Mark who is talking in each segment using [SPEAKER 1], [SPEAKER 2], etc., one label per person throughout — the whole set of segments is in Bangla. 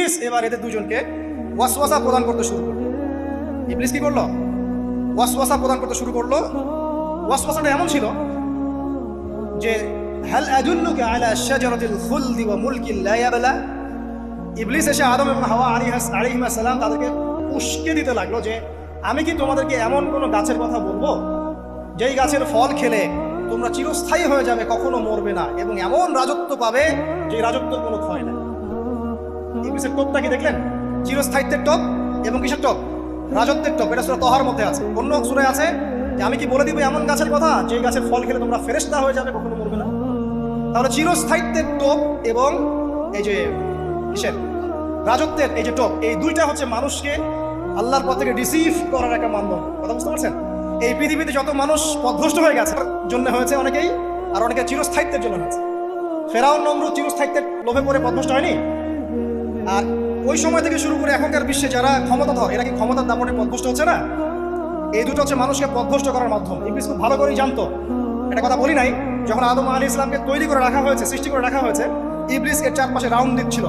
[SPEAKER 1] ইবলিস এবার এদের দুজনকে ওয়াসওয়াসা প্রদান করতে শুরু করলো। ইবলিস কি করলো? ওয়াসওয়াসা প্রদান করতে শুরু করলো। ওয়াসওয়াসাটা এমন ছিল যে হাল আদুল্লুকা আলা শাজারাতিল খুলদি ওয়া মুলকিন লা ইয়াবলা। ইবলিস এসে আদম এবং হাওয়া আলাইহিস সালাম তাদেরকে উস্কে দিতে লাগলো যে আমি কি তোমাদেরকে এমন কোনো গাছের কথা বলবো যেই গাছের ফল খেলে তোমরা চিরস্থায়ী হয়ে যাবে, কখনো মরবে না, এবং এমন রাজত্ব পাবে যে রাজত্বের কোনো ক্ষয় নাই। ইবলিসের টোপটা কি দেখলেন? চিরস্থায়িত্বের টোপ এবং কিসের টোপ? রাজত্বের টোপ। এটা সূরা তহার মধ্যে আছে। অন্য সূরায় আছে যে আমি কি বলে দিব এমন গাছের কথা যেই গাছের ফল খেলে তোমরা ফেরেশতা হয়ে যাবে, কখনো মরবে না। তাহলে চিরস্থায়িত্বের টোপ এবং এই যে কিসের রাজত্বের এই যে টোপ, এই দুইটা হচ্ছে মানুষকে আল্লাহর পথ থেকে রিসিভ করার একটা মাধ্যম। কথা বুঝতে পারছেন? এই পৃথিবীতে যত মানুষ পথভ্রষ্ট হয়ে গেছে জন্য হয়েছে অনেকেই, আর অনেকে চিরস্থায়িত্বের জন্য হয়েছে। ফেরাউন নমরুদ চিরস্থায়িত্বের লোভে পড়ে পথভ্রষ্ট হয়নি? আর ওই সময় থেকে শুরু করে এখনকার বিশ্বে যারা ক্ষমতাধর, এরা কি ক্ষমতার দাপটে পথভ্রষ্ট হচ্ছে না? এই দুটো হচ্ছে মানুষকে পথভ্রষ্ট করার মাধ্যম। ইবলিস খুব ভালো করেই জানতো। এটা কথা বলি নাই, যখন আদম আলাইহিস সালামকে তৈরি করে রাখা হয়েছে, সৃষ্টি করে রাখা হয়েছে, ইবলিস এর চারপাশে রাউন্ড দিচ্ছিল,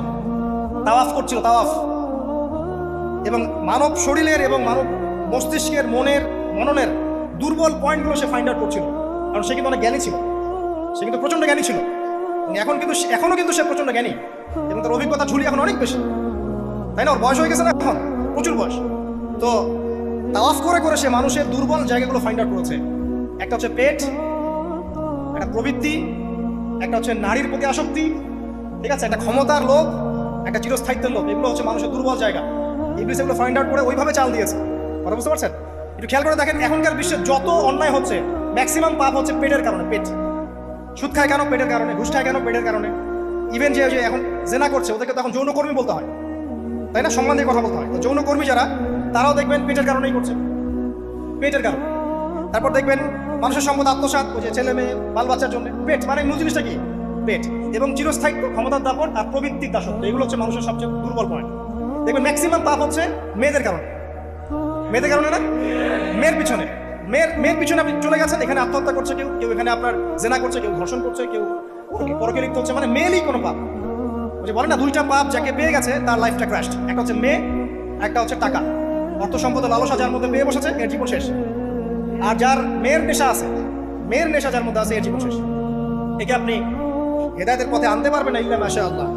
[SPEAKER 1] তাওয়াফ করছিল, তাওয়াফ। এবং মানব শরীরের এবং মানব মস্তিষ্কের, মননের দুর্বল পয়েন্টগুলো সে ফাইন্ড আউট করছিল। কারণ সে কিন্তু অনেক জ্ঞানী ছিল, সে কিন্তু প্রচণ্ড জ্ঞানী ছিল। এখনো কিন্তু সে প্রচণ্ড জ্ঞানী এবং তার অভিজ্ঞতা ঝুলি এখন অনেক বেশি, তাই না? ওর বয়স হয়ে গেছে না, এখন প্রচুর বয়স। তো তাওয়াফ করে করে সে মানুষের দুর্বল জায়গাগুলো ফাইন্ড আউট করেছে। একটা হচ্ছে পেট, একটা প্রবৃত্তি, একটা হচ্ছে নারীর প্রতি আসক্তি, ঠিক আছে, একটা ক্ষমতার লোভ, একটা চিরস্থায়িত্বের লোভ। এগুলো হচ্ছে মানুষের দুর্বল জায়গা। ইবলিস এগুলো ফাইন্ড আউট করে ওইভাবে চাল দিয়েছে। কথা বুঝতে পারছেন? একটু খেয়াল করে দেখেন, এখনকার বিশ্বে যত অন্যায় হচ্ছে ম্যাক্সিমাম পাপ হচ্ছে পেটের কারণে। পেট। সুদ খায় কেন? পেটের কারণে। ঘুষ খায় কেন? পেটের কারণে। ইভেন যে এখন জেনা করছে ওদেরকে তখন যৌনকর্মী বলতে হয়, তাই না? সম্মান দিয়ে কথা বলতে হয়। তো যৌনকর্মী যারা, তারাও দেখবেন পেটের কারণেই করছে, পেটের কারণে। তারপর দেখবেন মানুষের সম্পদ আত্মসাৎ, ওই যে ছেলে মেয়ে বাল বাচ্চার জন্য। পেট মানে মূল জিনিসটা কি? পেট। এবং চিরস্থায়িত্ব, ক্ষমতার দাপট আর প্রবৃত্তির দাসত্ব, এগুলো হচ্ছে মানুষের সবচেয়ে দুর্বল পয়েন্ট। দেখবেন ম্যাক্সিমাম পাপ হচ্ছে মেয়েদের কারণে। মেয়েদের কারণে না, মেয়ের পিছনে। মেয়ের পিছনে আপনি চলে গেছেন, এখানে আত্মহত্যা করছে কেউ, কেউ এখানে আপনার জেনা করছে, কেউ ধর্ষণ করছে, কেউ পরকে লিপ্ত হচ্ছে। মানে মেয়েরই কোনো পাপ। যে বলে না, দুইটা পাপ যাকে পেয়ে গেছে তার লাইফটা ক্র্যাশড। একটা হচ্ছে মেয়ে, একটা হচ্ছে টাকা। অর্থ সম্পদের লালসা যার মধ্যে পেয়ে বসেছে, এর জীবন শেষ। আর যার মেয়ের নেশা আছে, মেয়ের নেশা যার মধ্যে আছে, এর জীবন শেষ। একে আপনি হেদায়েতের পথে আনতে পারবেন না ইল্লা মাশাআল্লাহ।